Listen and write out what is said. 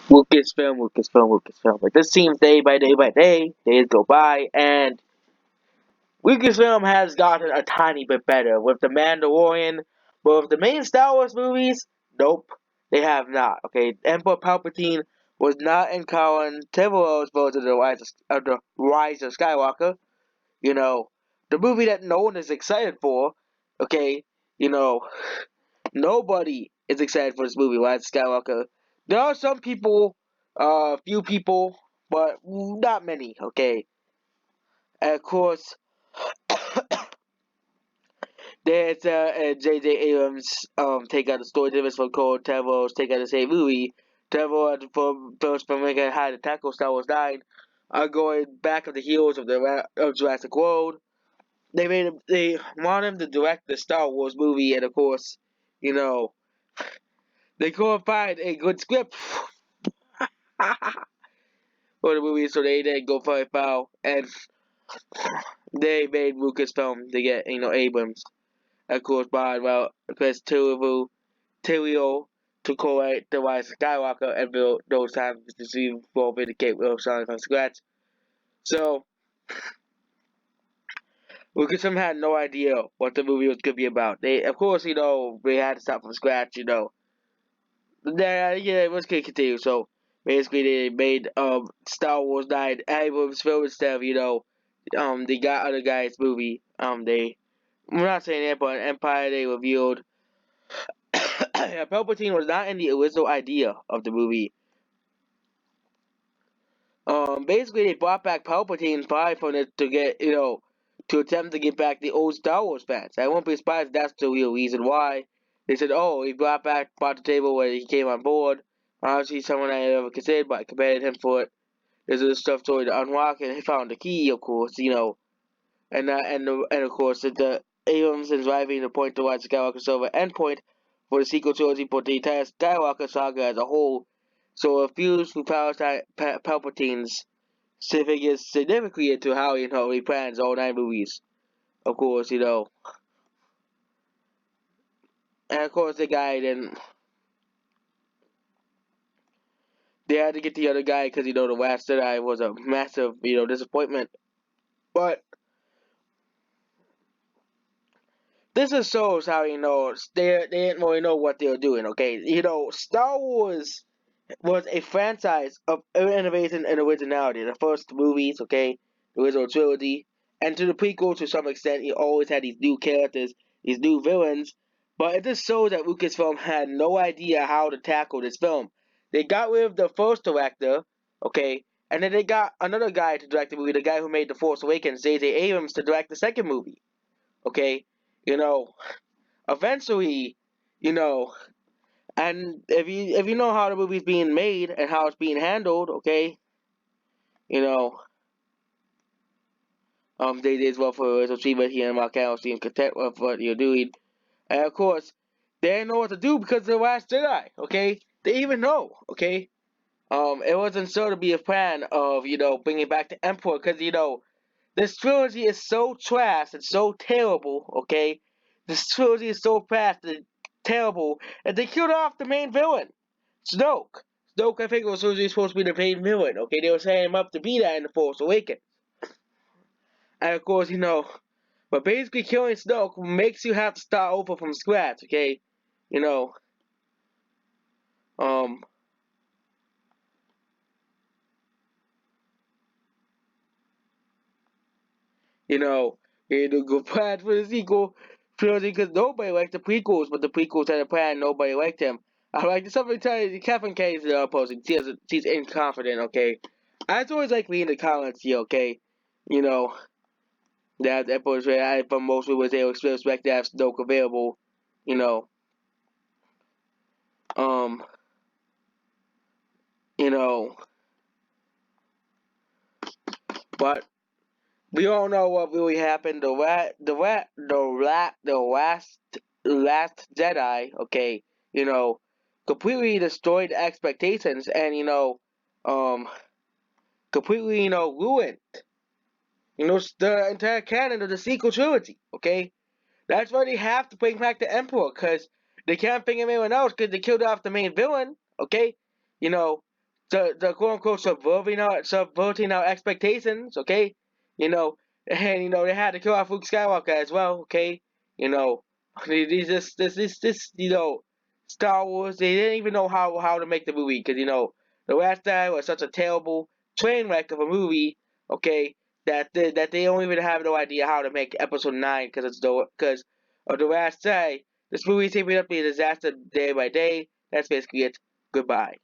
Lucasfilm. But this seems day by day by day, days go by, and Lucasfilm has gotten a tiny bit better with the Mandalorian. But with the main Star Wars movies, nope, they have not. Okay, Emperor Palpatine was not in Colin Trevorrow's version of the Rise of Skywalker. You know, the movie that no one is excited for. Okay, you know, nobody is excited for this movie, Rise of Skywalker. There are some people, few people, but not many. Okay, and of course, there's J J Abrams take out the story difference from Cole Trevorrow's take out the same movie. Trevorrow for first filmmaker had to tackle Star Wars 9 are going back of the heels of of Jurassic World. They want him to direct the Star Wars movie, and of course, you know, they couldn't find a good script for the movie, so they didn't go for a foul, and they made Lucasfilm to get Abrams, of course, by Chris Terrio to correct the Rise of Skywalker and build those times to see will vindicate Will starting from scratch. So Lucasfilm had no idea what the movie was gonna be about. They, of course, they had to start from scratch. It was gonna continue. So basically, they made Star Wars 9 Abrams film instead of they got other guys movie. We're not saying that, but Empire they revealed Palpatine was not in the original idea of the movie. Basically they brought back Palpatine probably from it to get to attempt to get back the old Star Wars fans. I won't be surprised if that's the real reason why. They said, oh, he brought the table when he came on board. Honestly, someone I never considered, but I commended him for it. There's other stuff to unlock, and he found the key, of course, and of course, the Abrams is driving the point towards Skywalker Silver endpoint for the sequel trilogy for the entire Skywalker saga as a whole. So a fuse with Palpatine's figures significantly into how he plans all 9 movies. Of course, and of course the guy then they had to get the other guy because the Last Jedi was a massive disappointment. But this just shows how they didn't really know what they were doing. Okay, Star Wars was a franchise of innovation and originality. The first movies, okay, the original trilogy, and to the prequel to some extent, you always had these new characters, these new villains. But it just shows that Lucasfilm had no idea how to tackle this film. They got rid of the first director, okay, and then they got another guy to direct the movie, the guy who made The Force Awakens, J J Abrams, to direct the second movie. Okay, you know, eventually, you know, and if you know how the movie's being made and how it's being handled, okay, you know, they did well for his achievement here in Macau, seem content with what you're doing. And of course, they didn't know what to do because of the Last Jedi, okay? They even know, okay? It wasn't so to be a fan of, bringing back the Emperor because, this trilogy is so trash and so terrible, okay? This trilogy is so fast and terrible that they killed off the main villain. Snoke. Snoke, I think, was originally supposed to be the main villain. Okay, they were setting him up to be that in The Force Awakens. And of course, but basically killing Snoke makes you have to start over from scratch. Okay, you know, um, you know, you need to go plan for the sequel trilogy because nobody liked the prequels, but the prequels had a plan. Nobody liked him. I like something telling you, Catherine K is opposing. She's inconfident. Okay, I always like reading the comments here. Okay, you know. That was where I from most people was able to expect to have Snoke available, you know. Um, you know, but we all know what really happened. The last Jedi, okay, you know, completely destroyed expectations and um, completely ruined the entire canon of the sequel trilogy. Okay, that's why they have to bring back the Emperor, because they can't bring him anyone else because they killed off the main villain, okay? You know, the quote unquote subverting our expectations, okay? You know, and they had to kill off Luke Skywalker as well, okay? You know, these this Star Wars, they didn't even know how to make the movie because the last Jedi was such a terrible train wreck of a movie, okay? That they don't even have no idea how to make Episode 9 because of the last Jedi. This movie is taping up to be a disaster day by day. That's basically it. Goodbye.